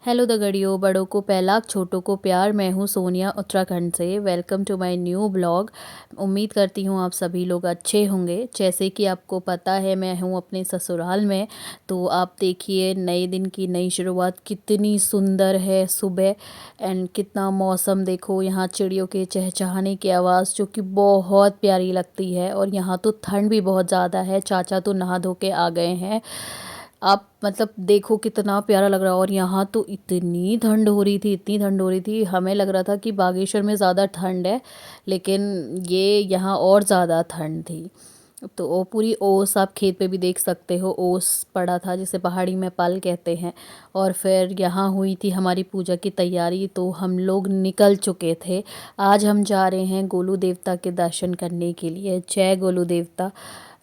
Hello दगड़ियों, बड़ों को पहलाक छोटों को प्यार। मैं हूँ सोनिया उत्तराखंड से। Welcome to my new blog. उम्मीद करती हूँ आप सभी लोग अच्छे होंगे। जैसे कि आपको पता है मैं हूँ अपने ससुराल में, तो आप देखिए नए दिन की नई शुरुआत कितनी सुंदर है सुबह। एंड कितना मौसम देखो, यहाँ चिड़ियों के चहचहाने की आवाज़ जो कि बहुत प्यारी लगती है। और यहाँ तो ठंड भी बहुत ज़्यादा है। चाचा तो नहा धो के आ गए हैं। आप मतलब देखो कितना प्यारा लग रहा है। और यहाँ तो इतनी ठंड हो रही थी, इतनी ठंड हो रही थी, हमें लग रहा था कि बागेश्वर में ज़्यादा ठंड है, लेकिन ये यहाँ और ज़्यादा ठंड थी। तो वो पूरी ओस आप खेत पे भी देख सकते हो, ओस पड़ा था जिसे पहाड़ी में पल कहते हैं। और फिर यहाँ हुई थी हमारी पूजा की तैयारी, तो हम लोग निकल चुके थे। आज हम जा रहे हैं गोलू देवता के दर्शन करने के लिए। जय गोलू देवता।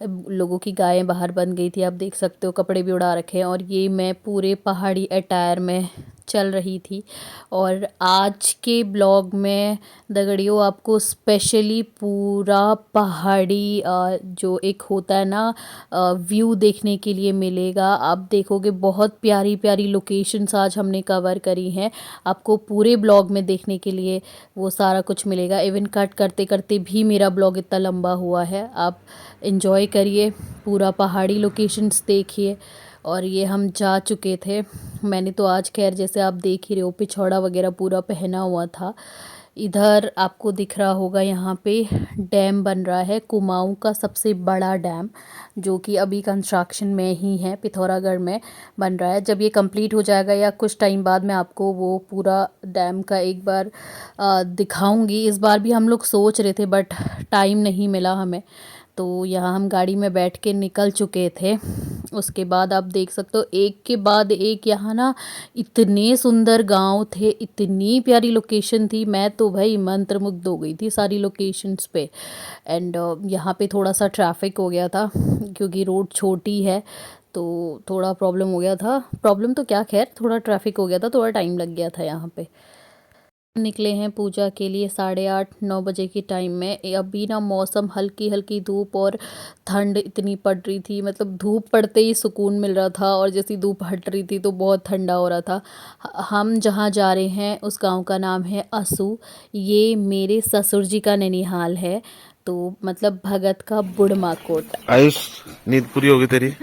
लोगों की गायें बाहर बंध गई थी, आप देख सकते हो, कपड़े भी उड़ा रखे हैं। और ये मैं पूरे पहाड़ी अटायर में चल रही थी। और आज के ब्लॉग में दगड़ियों आपको स्पेशली पूरा पहाड़ी जो एक होता है ना व्यू देखने के लिए मिलेगा। आप देखोगे बहुत प्यारी प्यारी लोकेशंस आज हमने कवर करी हैं। आपको पूरे ब्लॉग में देखने के लिए वो सारा कुछ मिलेगा। इवन कट करते करते भी मेरा ब्लॉग इतना लंबा हुआ है। आप एंजॉय करिए, पूरा पहाड़ी लोकेशंस देखिए। और ये हम जा चुके थे। मैंने तो आज खैर जैसे आप देख ही रहे हो पिछौड़ा वगैरह पूरा पहना हुआ था। इधर आपको दिख रहा होगा यहाँ पे डैम बन रहा है, कुमाऊं का सबसे बड़ा डैम, जो कि अभी कंस्ट्रक्शन में ही है, पिथौरागढ़ में बन रहा है। जब ये कंप्लीट हो जाएगा या कुछ टाइम बाद मैं आपको वो पूरा डैम का एक बार दिखाऊंगी। इस बार भी हम लोग सोच रहे थे बट टाइम नहीं मिला हमें, तो यहाँ हम गाड़ी में बैठ के निकल चुके थे। उसके बाद आप देख सकते हो एक के बाद एक यहाँ ना इतने सुंदर गांव थे, इतनी प्यारी लोकेशन थी। मैं तो भाई मंत्रमुग्ध हो गई थी सारी लोकेशंस पे। एंड यहाँ पे थोड़ा सा ट्रैफिक हो गया था क्योंकि रोड छोटी है, तो थोड़ा प्रॉब्लम हो गया था। प्रॉब्लम तो क्या, खैर थोड़ा ट्रैफिक हो गया था, थोड़ा टाइम लग गया था यहाँ पे। निकले हैं पूजा के लिए 8:30-9 बजे की टाइम में। अभी ना मौसम हल्की हल्की धूप और ठंड इतनी पड़ रही थी, मतलब धूप पड़ते ही सुकून मिल रहा था, और जैसी धूप हट रही थी तो बहुत ठंडा हो रहा था। हम जहाँ जा रहे हैं उस गांव का नाम है असू। ये मेरे ससुर जी का ननिहाल है, तो मतलब भगत का बुढ़माकोट। आयुष, नींद पूरी होगी तेरी?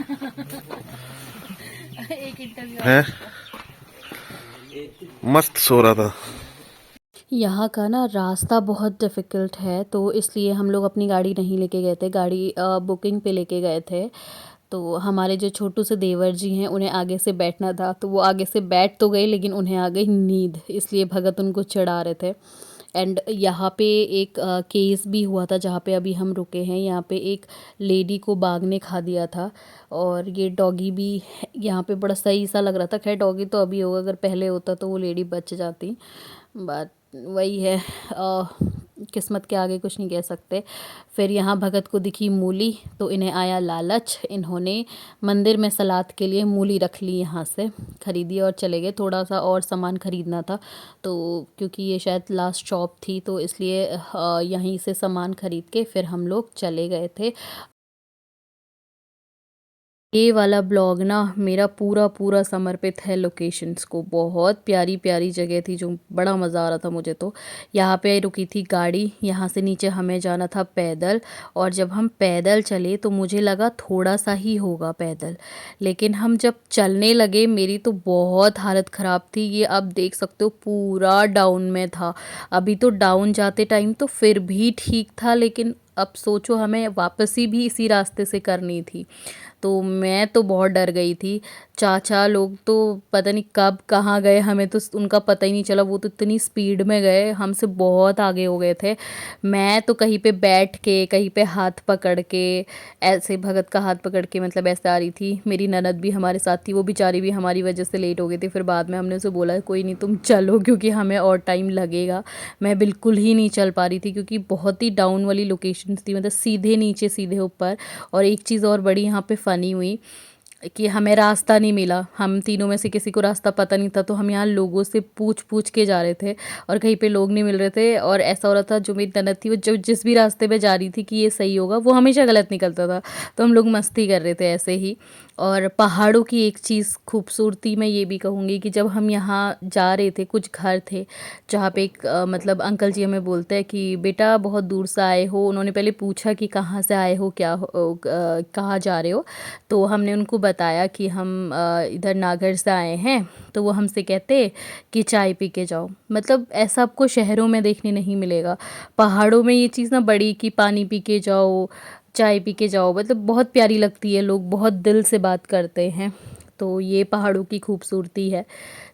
एक इंटरव्यू है, मस्त सो रहा था। यहाँ का ना रास्ता बहुत डिफ़िकल्ट है, तो इसलिए हम लोग अपनी गाड़ी नहीं लेके गए थे, गाड़ी बुकिंग पे लेके गए थे। तो हमारे जो छोटू से देवर जी हैं उन्हें आगे से बैठना था, तो वो आगे से बैठ तो गए लेकिन उन्हें आ गई नींद, इसलिए भगत उनको चढ़ा रहे थे। एंड यहाँ पे एक केस भी हुआ था जहाँ पे अभी हम रुके हैं। यहाँ पे एक लेडी को बाघ ने खा दिया था, और ये डॉगी भी यहाँ पे बड़ा सही सा लग रहा था। खैर डॉगी तो अभी होगा, अगर पहले होता तो वो लेडी बच जाती, बट वही है, किस्मत के आगे कुछ नहीं कह सकते। फिर यहाँ भगत को दिखी मूली, तो इन्हें आया लालच, इन्होंने मंदिर में सलाद के लिए मूली रख ली, यहाँ से खरीदी और चले गए। थोड़ा सा और सामान खरीदना था, तो क्योंकि ये शायद लास्ट शॉप थी तो इसलिए यहीं से सामान खरीद के फिर हम लोग चले गए थे। ये वाला ब्लॉग ना मेरा पूरा पूरा समर्पित है लोकेशंस को। बहुत प्यारी प्यारी जगह थी, जो बड़ा मज़ा आ रहा था मुझे तो। यहाँ पे रुकी थी गाड़ी, यहाँ से नीचे हमें जाना था पैदल। और जब हम पैदल चले तो मुझे लगा थोड़ा सा ही होगा पैदल, लेकिन हम जब चलने लगे मेरी तो बहुत हालत ख़राब थी। ये आप देख सकते हो पूरा डाउन में था। अभी तो डाउन जाते टाइम तो फिर भी ठीक था, लेकिन अब सोचो हमें वापसी भी इसी रास्ते से करनी थी, तो मैं तो बहुत डर गई थी। चाचा लोग तो पता नहीं कब कहाँ गए, हमें तो उनका पता ही नहीं चला। वो तो इतनी स्पीड में गए, हमसे बहुत आगे हो गए थे। मैं तो कहीं पे बैठ के, कहीं पे हाथ पकड़ के, ऐसे भगत का हाथ पकड़ के मतलब ऐसे आ रही थी। मेरी ननद भी हमारे साथ थी, वो बेचारी भी हमारी वजह से लेट हो गई थी। फिर बाद में हमने उसे बोला कोई नहीं तुम चलो, क्योंकि हमें और टाइम लगेगा। मैं बिल्कुल ही नहीं चल पा रही थी क्योंकि बहुत ही डाउन वाली लोकेशन थी, मतलब सीधे नीचे सीधे ऊपर। और एक चीज़ और बड़ी यहाँ पे फ़नी हुई, कि हमें रास्ता नहीं मिला, हम तीनों में से किसी को रास्ता पता नहीं था, तो हम यहाँ लोगों से पूछ पूछ के जा रहे थे और कहीं पे लोग नहीं मिल रहे थे। और ऐसा हो रहा था जो मेरी ननद थी वो जो जिस भी रास्ते पे जा रही थी कि ये सही होगा, वो हमेशा गलत निकलता था। तो हम लोग मस्ती कर रहे थे ऐसे ही। और पहाड़ों की एक चीज़ खूबसूरती मैं ये भी कहूँगी कि जब हम यहाँ जा रहे थे, कुछ घर थे जहाँ पे एक मतलब अंकल जी हमें बोलते हैं कि बेटा बहुत दूर से आए हो। उन्होंने पहले पूछा कि कहाँ से आए हो, कहाँ जा रहे हो। तो हमने उनको बताया कि हम इधर नागढ़ से आए हैं। तो वो हमसे कहते कि चाय पी के जाओ। मतलब ऐसा आपको शहरों में देखने नहीं मिलेगा। पहाड़ों में ये चीज़ ना बड़ी कि पानी पी के जाओ, चाय पी के जाओ, मतलब बहुत प्यारी लगती है, लोग बहुत दिल से बात करते हैं। तो ये पहाड़ों की खूबसूरती है,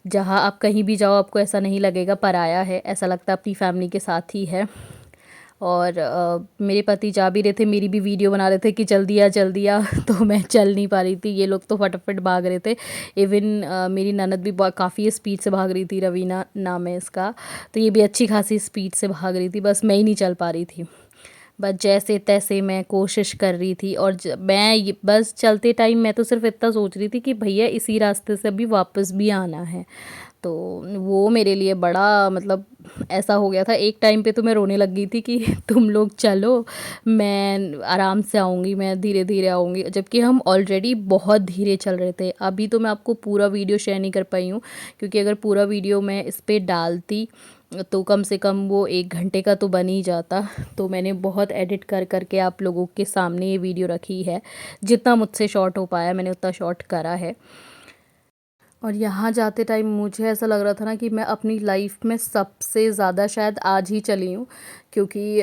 जहाँ आप कहीं भी जाओ आपको ऐसा नहीं लगेगा पराया है, ऐसा लगता है अपनी फैमिली के साथ ही है। और मेरे पति जा भी रहे थे, मेरी भी वीडियो बना रहे थे कि जल्दी आ जल्दी आ तो मैं चल नहीं पा रही थी, ये लोग तो फटाफट भाग रहे थे। इवन मेरी ननद भी काफ़ी स्पीड से भाग रही थी, रवीना नाम है इसका। तो ये भी अच्छी खासी स्पीड से भाग रही थी, बस मैं ही नहीं चल पा रही थी। बस जैसे तैसे मैं कोशिश कर रही थी। और बस चलते टाइम मैं तो सिर्फ इतना सोच रही थी कि भैया इसी रास्ते से अभी वापस भी आना है। तो वो मेरे लिए बड़ा मतलब ऐसा हो गया था, एक टाइम पे तो मैं रोने लग गई थी कि तुम लोग चलो, मैं आराम से आऊँगी, मैं धीरे धीरे आऊँगी। जबकि हम ऑलरेडी बहुत धीरे चल रहे थे। अभी तो मैं आपको पूरा वीडियो शेयर नहीं कर पाई हूँ, क्योंकि अगर पूरा वीडियो मैं इस पर डालती तो कम से कम वो 1 घंटे का तो बन ही जाता। तो मैंने बहुत एडिट कर करके आप लोगों के सामने ये वीडियो रखी है। जितना मुझसे शॉर्ट हो पाया मैंने उतना शॉर्ट करा है। और यहाँ जाते टाइम मुझे ऐसा लग रहा था ना कि मैं अपनी लाइफ में सबसे ज़्यादा शायद आज ही चली हूँ, क्योंकि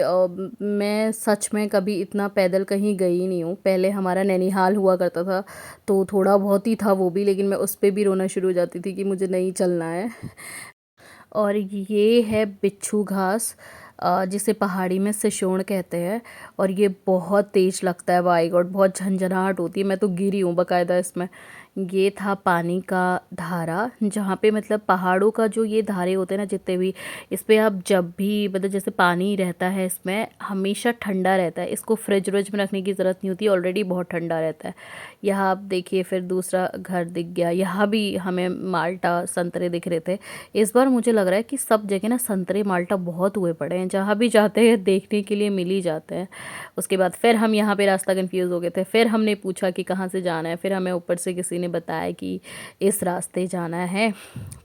मैं सच में कभी इतना पैदल कहीं गई नहीं हूँ। पहले हमारा नैनीहाल हुआ करता था, तो थोड़ा बहुत ही था वो भी, लेकिन मैं उस पे भी रोना शुरू हो जाती थी कि मुझे नहीं चलना है। और ये है बिच्छू घास, जिसे पहाड़ी में सिसोण कहते हैं। और ये बहुत तेज़ लगता है, बाई गॉड बहुत झंझनाहट होती है, मैं तो गिरी हूँ बकायदा इसमें। ये था पानी का धारा, जहाँ पे मतलब पहाड़ों का जो ये धारे होते हैं ना जितने भी, इस पे आप जब भी मतलब जैसे पानी रहता है इसमें हमेशा ठंडा रहता है, इसको फ्रिज व्रिज में रखने की ज़रूरत नहीं होती, ऑलरेडी बहुत ठंडा रहता है। यहाँ आप देखिए, फिर दूसरा घर दिख गया, यहाँ भी हमें माल्टा संतरे दिख रहे थे। इस बार मुझे लग रहा है कि सब जगह ना संतरे माल्टा बहुत हुए पड़े हैं, जहाँ भी जाते हैं देखने के लिए मिल ही जाते हैं। उसके बाद फिर हम यहाँ पे रास्ता कंफ्यूज हो गए थे, फिर हमने पूछा कि कहाँ से जाना है, फिर हमें ऊपर से किसी ने बताया कि इस रास्ते जाना है।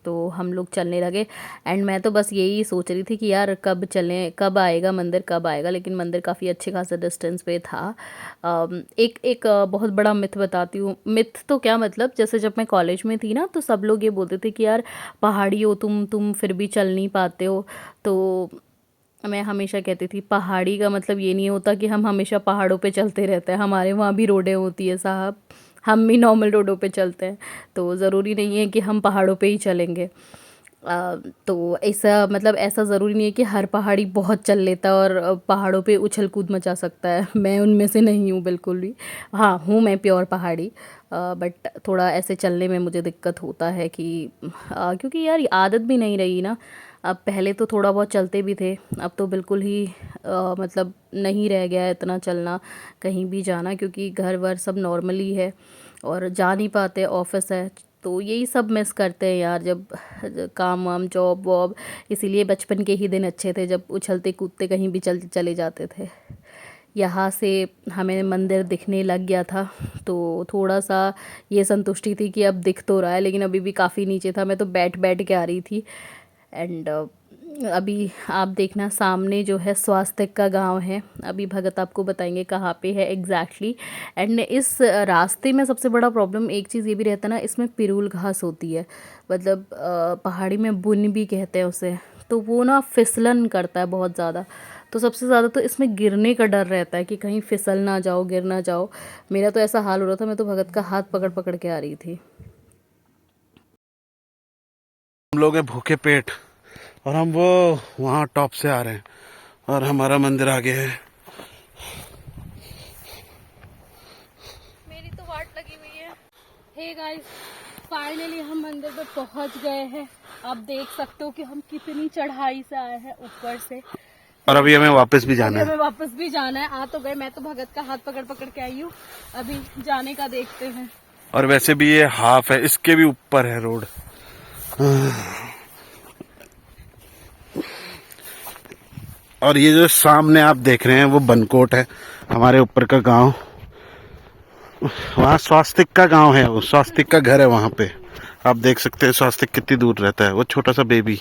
तो हम लोग चलने लगे। एंड मैं तो बस यही सोच रही थी कि यार कब चलें, कब आएगा मंदिर, कब आएगा। लेकिन मंदिर काफ़ी अच्छे खासा डिस्टेंस पे था। बहुत बड़ा मिथ बताती हूँ, मिथ तो क्या मतलब, जैसे जब मैं कॉलेज में थी ना तो सब लोग ये बोलते थे कि यार पहाड़ी हो तुम फिर भी चल नहीं पाते हो। तो मैं हमेशा कहती थी पहाड़ी का मतलब ये नहीं होता कि हम हमेशा पहाड़ों पे चलते रहते हैं, हमारे वहाँ भी रोडें होती है साहब, हम भी नॉर्मल रोडों पे चलते हैं। तो ज़रूरी नहीं है कि हम पहाड़ों पे ही चलेंगे। तो ऐसा मतलब ऐसा ज़रूरी नहीं है कि हर पहाड़ी बहुत चल लेता और पहाड़ों पे उछल कूद मचा सकता है। मैं उनमें से नहीं हूँ बिल्कुल भी। हाँ हूँ मैं प्योर पहाड़ी, बट थोड़ा ऐसे चलने में मुझे दिक्कत होता है कि क्योंकि यार आदत भी नहीं रही ना। अब पहले तो थोड़ा बहुत चलते भी थे, अब तो बिल्कुल ही मतलब नहीं रह गया है इतना चलना, कहीं भी जाना, क्योंकि घर वर सब नॉर्मली है और जा नहीं पाते, ऑफिस है। तो यही सब मिस करते हैं यार, जब काम वाम जॉब वॉब। इसीलिए बचपन के ही दिन अच्छे थे, जब उछलते कूदते कहीं भी चले जाते थे। यहाँ से हमें मंदिर दिखने लग गया था, तो थोड़ा सा ये संतुष्टि थी कि अब दिख तो रहा है, लेकिन अभी भी काफ़ी नीचे था, मैं तो बैठ बैठ के आ रही थी। एंड अभी आप देखना सामने जो है स्वास्थ्य का गांव है, अभी भगत आपको बताएंगे कहाँ पे है एग्जैक्टली। एंड इस रास्ते में सबसे बड़ा प्रॉब्लम एक चीज़ ये भी रहता है ना, इसमें पिरूल घास होती है, मतलब पहाड़ी में बुन भी कहते हैं उसे। तो वो ना फिसलन करता है बहुत ज़्यादा, तो सबसे ज़्यादा तो इसमें गिरने का डर रहता है कि कहीं फिसल ना जाओ, गिर ना जाओ। मेरा तो ऐसा हाल हो रहा था, मैं तो भगत का हाथ पकड़ पकड़ के आ रही थी। हम लोग हैं भूखे पेट और हम वो वहाँ टॉप से आ रहे हैं और हमारा मंदिर आगे है। मेरी तो वाट लगी हुई है। हे गाइस, फाइनली हम मंदिर पे पहुंच गए हैं। आप देख सकते हो कि हम कितनी चढ़ाई से आए हैं ऊपर से, और अभी हमें वापस भी जाना अभी है। हमें वापस भी जाना है। आ तो गए, मैं तो भगत का हाथ पकड़ पकड़ के आई हूँ, अभी जाने का देखते हैं। और वैसे भी ये हाफ है, इसके भी ऊपर है रोड। और ये जो सामने आप देख रहे हैं वो बनकोट है, हमारे ऊपर का गांव। वहाँ स्वास्तिक का गांव है, वो स्वास्तिक का घर है वहाँ पे। आप देख सकते हैं स्वास्तिक कितनी दूर रहता है, वो छोटा सा बेबी।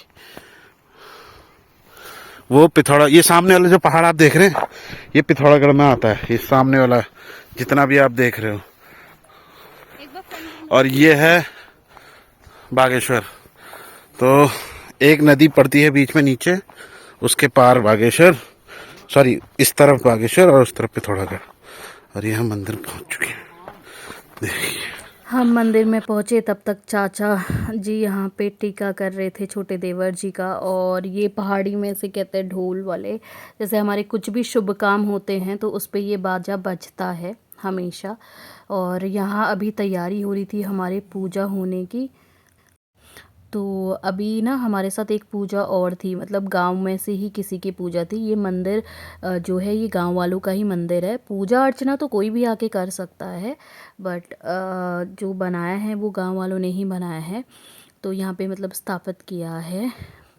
वो पिथौरा, ये सामने वाला जो पहाड़ आप देख रहे हैं ये पिथौरागढ़ में आता है, ये सामने वाला जितना भी आप देख रहे हो। और ये है बागेश्वर। तो एक नदी पड़ती है बीच में नीचे, उसके पार बागेश्वर, सॉरी इस तरफ बागेश्वर और उस तरफ पिथौरागढ़। और ये हम मंदिर पहुंच चुके हैं, देखिए। हम मंदिर में पहुंचे तब तक चाचा जी यहाँ पे टीका कर रहे थे छोटे देवर जी का। और ये पहाड़ी में से कहते हैं ढोल वाले, जैसे हमारे कुछ भी शुभ काम होते हैं तो उस पे ये बाजा बजता है हमेशा। और यहाँ अभी तैयारी हो रही थी हमारे पूजा होने की। तो अभी ना हमारे साथ एक पूजा और थी, मतलब गांव में से ही किसी की पूजा थी। ये मंदिर जो है ये गांव वालों का ही मंदिर है। पूजा अर्चना तो कोई भी आके कर सकता है, बट जो बनाया है वो गांव वालों ने ही बनाया है। तो यहाँ पे मतलब स्थापित किया है।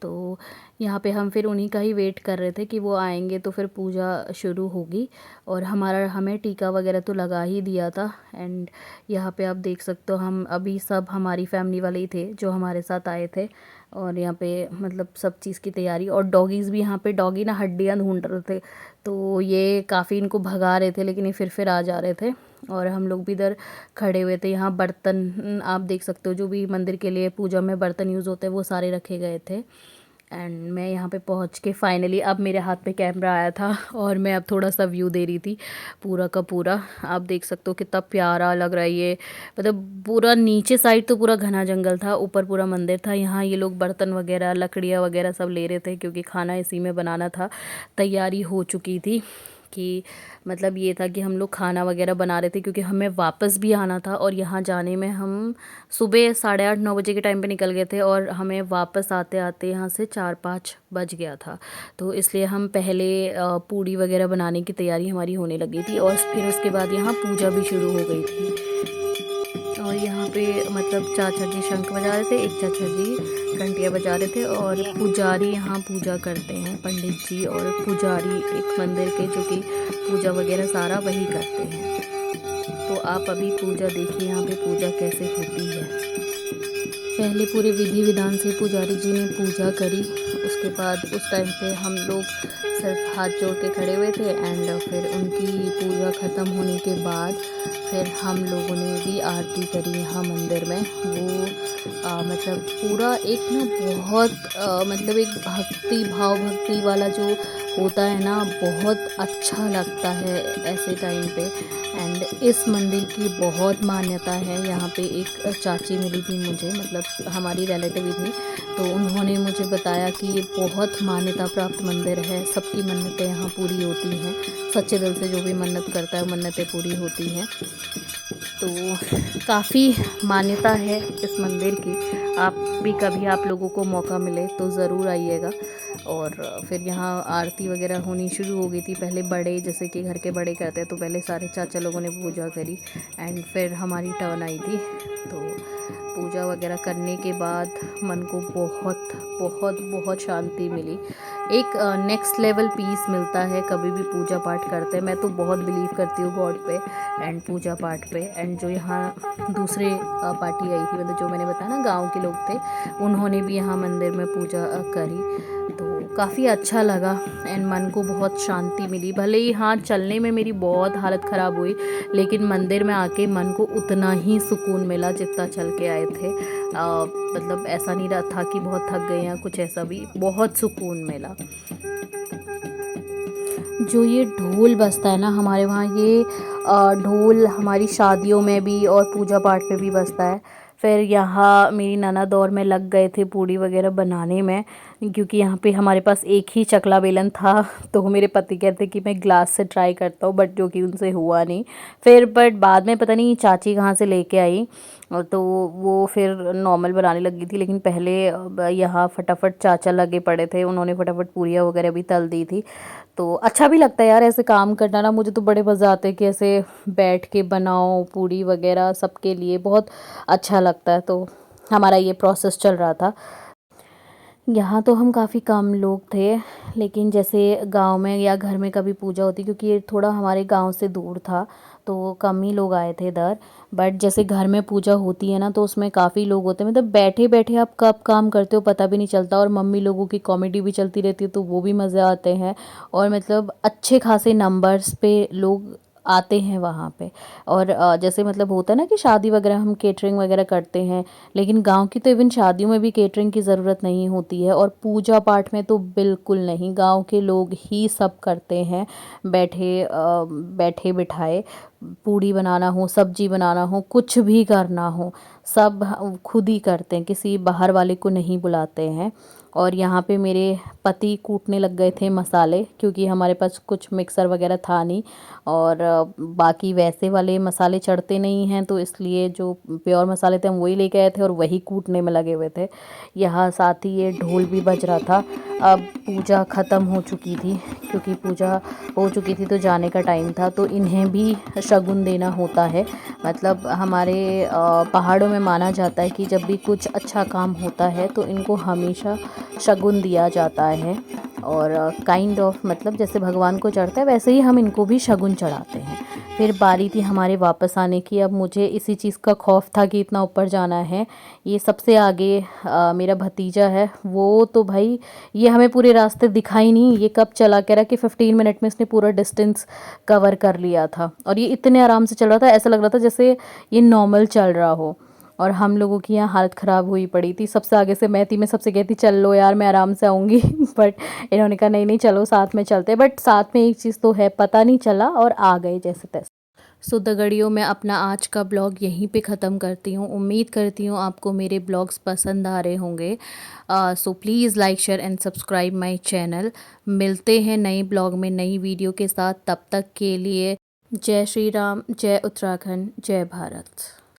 तो यहाँ पे हम फिर उन्हीं का ही वेट कर रहे थे कि वो आएंगे तो फिर पूजा शुरू होगी। और हमें टीका वगैरह तो लगा ही दिया था। एंड यहाँ पे आप देख सकते हो हम अभी सब हमारी फैमिली वाले ही थे जो हमारे साथ आए थे। और यहाँ पे मतलब सब चीज़ की तैयारी, और डॉगीज़ भी यहाँ पे, डॉगी ना हड्डियाँ ढूंढ रहे थे तो ये काफ़ी इनको भगा रहे थे, लेकिन ये फिर आ जा रहे थे। और हम लोग भी इधर खड़े हुए थे। यहाँ बर्तन आप देख सकते हो, जो भी मंदिर के लिए पूजा में बर्तन यूज़ होते हैं वो सारे रखे गए थे। एंड मैं यहाँ पे पहुँच के फाइनली, अब मेरे हाथ पे कैमरा आया था और मैं अब थोड़ा सा व्यू दे रही थी पूरा का पूरा। आप देख सकते हो कितना प्यारा लग रहा है ये। मतलब पूरा नीचे साइड तो पूरा घना जंगल था, ऊपर पूरा मंदिर था। यहाँ ये लोग बर्तन वगैरह लकड़ियाँ वगैरह सब ले रहे थे क्योंकि खाना इसी में बनाना था। तैयारी हो चुकी थी कि मतलब ये था कि हम लोग खाना वगैरह बना रहे थे क्योंकि हमें वापस भी आना था। और यहाँ जाने में हम सुबह 8:30-9 बजे के टाइम पे निकल गए थे और हमें वापस आते आते यहाँ से 4-5 बज गया था। तो इसलिए हम पहले पूड़ी वगैरह बनाने की तैयारी हमारी होने लगी थी और फिर उसके बाद यहाँ पूजा भी शुरू हो गई थी। और यहाँ पे मतलब चाचा जी शंख बजा रहे थे, एक चाचा जी घंटियाँ बजा रहे थे। और पुजारी यहाँ पूजा करते हैं, पंडित जी और पुजारी एक मंदिर के, जो कि पूजा वगैरह सारा वही करते हैं। तो आप अभी पूजा देखिए यहाँ पे पूजा कैसे होती है। पहले पूरे विधि विधान से पुजारी जी ने पूजा करी। उसके बाद उस टाइम पे हम लोग सिर्फ हाथ जोड़ के खड़े हुए थे। एंड फिर उनकी पूजा ख़त्म होने के बाद फिर हम लोगों ने भी आरती करी यहाँ मंदिर में। वो मतलब पूरा एक ना बहुत मतलब एक भक्ति वाला जो होता है ना, बहुत अच्छा लगता है ऐसे टाइम पे। एंड इस मंदिर की बहुत मान्यता है। यहाँ पे एक चाची मिली थी मुझे, मतलब हमारी रिलेटिव ही थी, तो उन्होंने मुझे बताया कि ये बहुत मान्यता प्राप्त मंदिर है। सबकी मन्नतें यहाँ पूरी होती हैं, सच्चे दिल से जो भी मन्नत करता है मन्नतें पूरी होती हैं। तो काफ़ी मान्यता है इस मंदिर की। आप भी कभी आप लोगों को मौका मिले तो ज़रूर आइएगा। और फिर यहाँ आरती वगैरह होनी शुरू हो गई थी। पहले बड़े, जैसे कि घर के बड़े करते हैं, तो पहले सारे चाचा लोगों ने पूजा करी एंड फिर हमारी टर्न आई थी। तो पूजा वगैरह करने के बाद मन को बहुत बहुत बहुत शांति मिली। एक नेक्स्ट लेवल पीस मिलता है कभी भी पूजा पाठ करते हैं। मैं तो बहुत बिलीव करती हूँ गॉड पे एंड पूजा पाठ पे। एंड जो यहाँ दूसरे पार्टी आई थी, मतलब जो मैंने बताया ना गांव के लोग थे, उन्होंने भी यहाँ मंदिर में पूजा करी। तो काफ़ी अच्छा लगा एंड मन को बहुत शांति मिली। भले ही हाँ चलने में मेरी बहुत हालत ख़राब हुई, लेकिन मंदिर में आके मन को उतना ही सुकून मिला जितना चल के आए थे। मतलब ऐसा नहीं रहा था कि बहुत थक गए या कुछ ऐसा भी, बहुत सुकून मिला। जो ये ढोल बजता है ना हमारे वहाँ, ये ढोल हमारी शादियों में भी और पूजा पाठ में भी बजता है। फिर यहाँ मेरी ननद और मैं लग गए थे पूड़ी वगैरह बनाने में, क्योंकि यहाँ पे हमारे पास एक ही चकला बेलन था। तो मेरे पति कहते कि मैं ग्लास से ट्राई करता हूँ, बट जो कि उनसे हुआ नहीं। फिर बट बाद में पता नहीं चाची कहाँ से लेके आई और तो वो फिर नॉर्मल बनाने लगी थी, लेकिन पहले यहाँ फटाफट चाचा लगे पड़े थे, उन्होंने फटाफट पूरियाँ वगैरह भी तल दी थी। तो अच्छा भी लगता है यार ऐसे काम करना ना, मुझे तो बड़े मज़ा आते हैं कि ऐसे बैठ के बनाओ पूरी वगैरह सबके लिए, बहुत अच्छा लगता है। तो हमारा ये प्रोसेस चल रहा था। यहाँ तो हम काफ़ी कम लोग थे, लेकिन जैसे गांव में या घर में कभी पूजा होती, क्योंकि ये थोड़ा हमारे गांव से दूर था तो कम ही लोग आए थे इधर। बट जैसे घर में पूजा होती है ना तो उसमें काफ़ी लोग होते हैं, मतलब बैठे बैठे आप कब काम करते हो पता भी नहीं चलता, और मम्मी लोगों की कॉमेडी भी चलती रहती है तो वो भी मज़े आते हैं। और मतलब अच्छे खासे नंबर्स पे लोग आते हैं वहाँ पे। और जैसे मतलब होता है ना कि शादी वगैरह हम केटरिंग वगैरह करते हैं, लेकिन गांव की तो इवन शादियों में भी केटरिंग की ज़रूरत नहीं होती है, और पूजा पाठ में तो बिल्कुल नहीं, गांव के लोग ही सब करते हैं। बैठे बिठाए, पूड़ी बनाना हो, सब्जी बनाना हो, कुछ भी करना हो, सब खुद ही करते हैं, किसी बाहर वाले को नहीं बुलाते हैं। और यहाँ पे मेरे पति कूटने लग गए थे मसाले, क्योंकि हमारे पास कुछ मिक्सर वगैरह था नहीं, और बाकी वैसे वाले मसाले चढ़ते नहीं हैं, तो इसलिए जो प्योर मसाले थे हम वही लेके आए थे और वही कूटने में लगे हुए थे। यहाँ साथ ही ये ढोल भी बज रहा था। अब पूजा ख़त्म हो चुकी थी, क्योंकि पूजा हो चुकी थी तो जाने का टाइम था, तो इन्हें भी शगुन देना होता है। मतलब हमारे पहाड़ों में माना जाता है कि जब भी कुछ अच्छा काम होता है तो इनको हमेशा शगुन दिया जाता है। और काइंड ऑफ मतलब जैसे भगवान को चढ़ता है वैसे ही हम इनको भी शगुन चढ़ाते हैं। फिर बारी थी हमारे वापस आने की। अब मुझे इसी चीज़ का खौफ था कि इतना ऊपर जाना है। ये सबसे आगे मेरा भतीजा है, वो तो भाई ये हमें पूरे रास्ते दिखाई नहीं, ये कब चला कह रहा कि 15 मिनट में इसने पूरा डिस्टेंस कवर कर लिया था। और ये इतने आराम से चल रहा था, ऐसा लग रहा था जैसे ये नॉर्मल चल रहा हो। और हम लोगों की यहाँ हालत ख़राब हुई पड़ी थी। सबसे आगे से मैं थी, मैं सबसे कहती चल लो यार मैं आराम से आऊँगी बट इन्होंने कहा नहीं नहीं चलो साथ में चलते। बट साथ में एक चीज़ तो है, पता नहीं चला और आ गए जैसे तैसे। सो दगड़ियों, मैं अपना आज का ब्लॉग यहीं पे ख़त्म करती हूँ। उम्मीद करती हूँ आपको मेरे ब्लॉग्स पसंद आ रहे होंगे। So please like share and subscribe my channel. मिलते हैं नए ब्लॉग में नई वीडियो के साथ, तब तक के लिए जय श्री राम, जय उत्तराखंड, जय भारत।